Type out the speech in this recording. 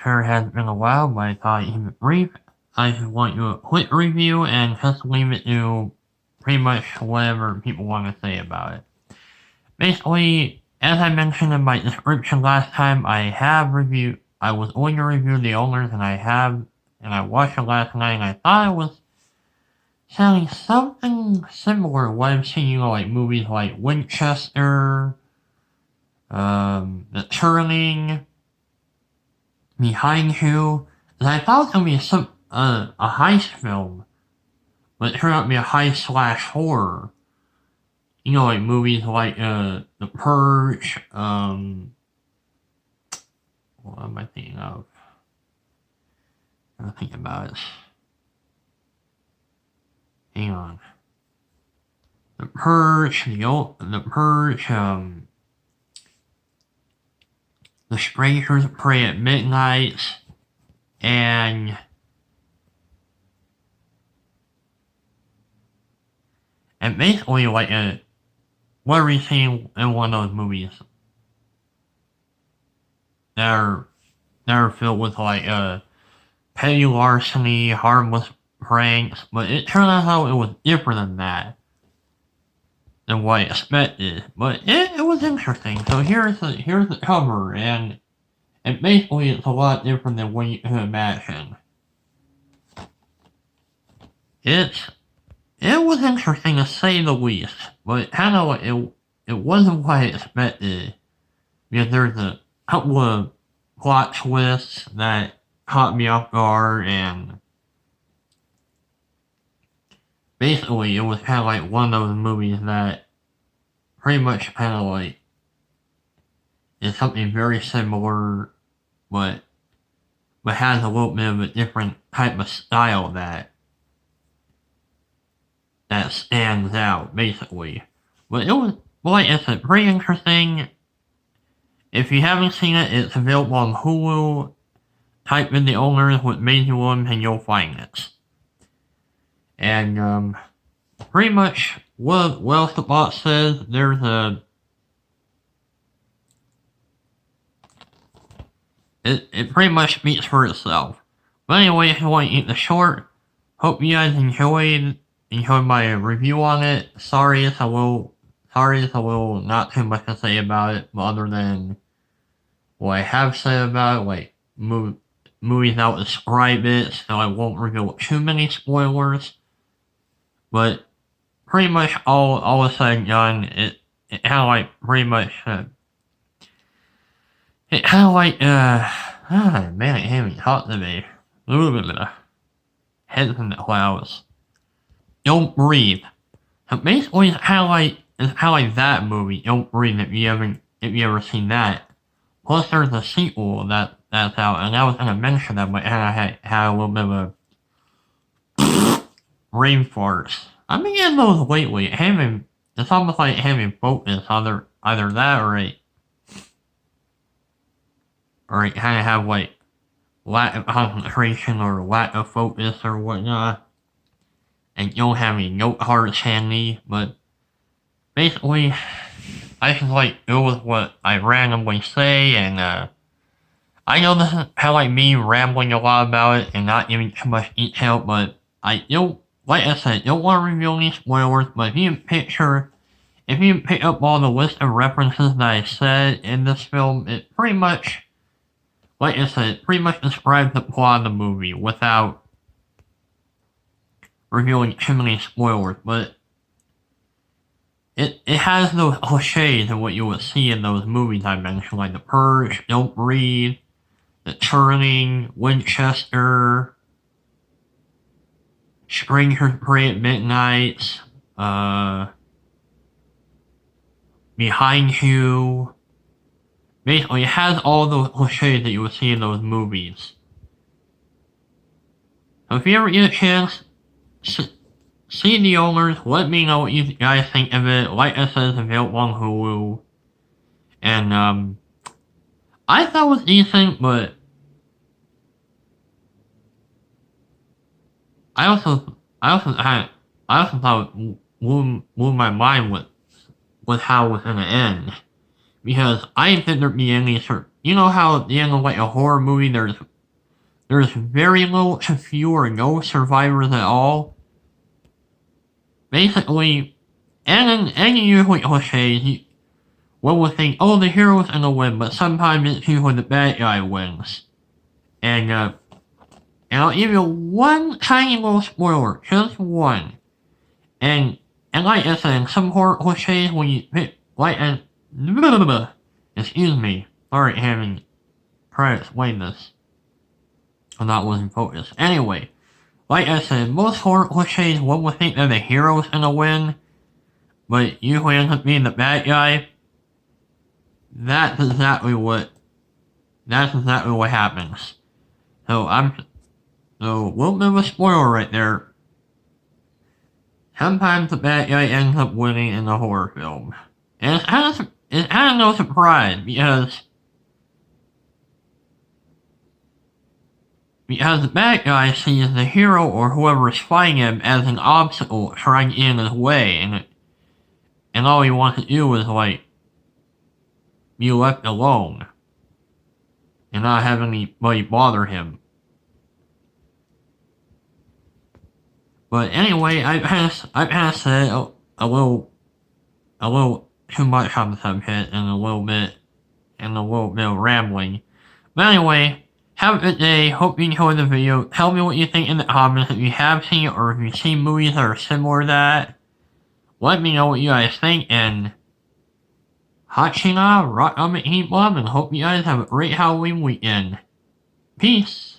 sure has been a while, but I thought I'd keep it brief. I just want you a quick review and just leave it to pretty much whatever people want to say about it. Basically, as I mentioned in my description last time, I was going to review The Owners, and I watched it last night, and I thought it was sounding something similar to what I've seen, like movies like Winchester, The Turning, Behind You, and I thought it was going to be a heist film, but it turned out to be a heist/horror. Like movies like The Purge, what am I thinking of? I'm trying to think about it. Hang on. The Purge, The Strangers Pray at Midnight, and basically what are we seeing in one of those movies that are filled with petty larceny, harmless pranks, but it turned out it was different than what I expected. But it was interesting. So here's the cover, and basically it's a lot different than what you can imagine. It was interesting to say the least, but it wasn't what I expected, because there's a couple of plot twists that caught me off guard, and basically it was kind of like one of those movies that pretty much kind of like is something very similar, but has a little bit of a different type of style that stands out, basically. But it was, like I said, pretty interesting. If you haven't seen it, it's available on Hulu. Type in The Owners with Maisie Williams and you'll find it. And, pretty much what else the plot says, it pretty much speaks for itself. But anyway, if you want to eat the short, hope you guys enjoyed my review on it. Sorry it's a little not too much to say about it, but other than what I have said about it, like movies that will describe it, so I won't reveal too many spoilers. But pretty much all said and done, it kind of like pretty much it kind of like man, I can't even talk today. Heads in the clouds. Don't Breathe. So basically, it's kind of like that movie, Don't Breathe. If you ever seen that. Plus, there's a sequel that's out, and I was gonna mention that, but I had a little bit of a brain farts. I've been getting those lately. It's almost like having focus either that or it kind of have like lack of concentration or lack of focus or whatnot. And you don't have any note cards handy, but basically, I just go with what I randomly say, and I know this is kind of like me rambling a lot about it and not giving too much detail, but like I said, don't want to reveal any spoilers, but if you pick up all the list of references that I said in this film, it pretty much, like I said, it pretty much describes the plot of the movie without revealing too many spoilers, but it has those cliches of what you would see in those movies I mentioned, like The Purge, Don't Breathe, The Turning, Winchester, Strangers Pray at Midnight, Behind You. Basically, it has all those cliches that you would see in those movies. So if you ever get a chance, see The Owners, let me know what you guys think of it. Like I said, it's available on Hulu. And, I thought it was decent, but I also thought it blew my mind with how it was gonna end. Because I didn't think there'd be any you know how at the end of like a horror movie there's there's very little to few or no survivors at all. Basically, and usually cliches, one would think, oh, the hero's gonna win, but sometimes it's usually the bad guy wins. And I'll give you one tiny little spoiler, just one. And like I said, in some horror cliches, when you like and excuse me, sorry, having try to explain this. I'm not losing focus. Anyway, like I said, most horror cliches, one would think that the hero's gonna win, but it usually ends up being the bad guy. That's exactly what happens. So a little bit of a spoiler right there. Sometimes the bad guy ends up winning in a horror film. And it's kind of no surprise because the bad guy sees the hero or whoever is fighting him as an obstacle trying to get in his way, and all he wants to do is like be left alone and not have anybody bother him. But anyway, I kind of said a little too much on the subject and a little bit of rambling. But anyway, have a good day. Hope you enjoyed the video. Tell me what you think in the comments if you have seen it or if you've seen movies that are similar to that. Let me know what you guys think, and Hachina, rock on the heat bomb, and hope you guys have a great Halloween weekend. Peace.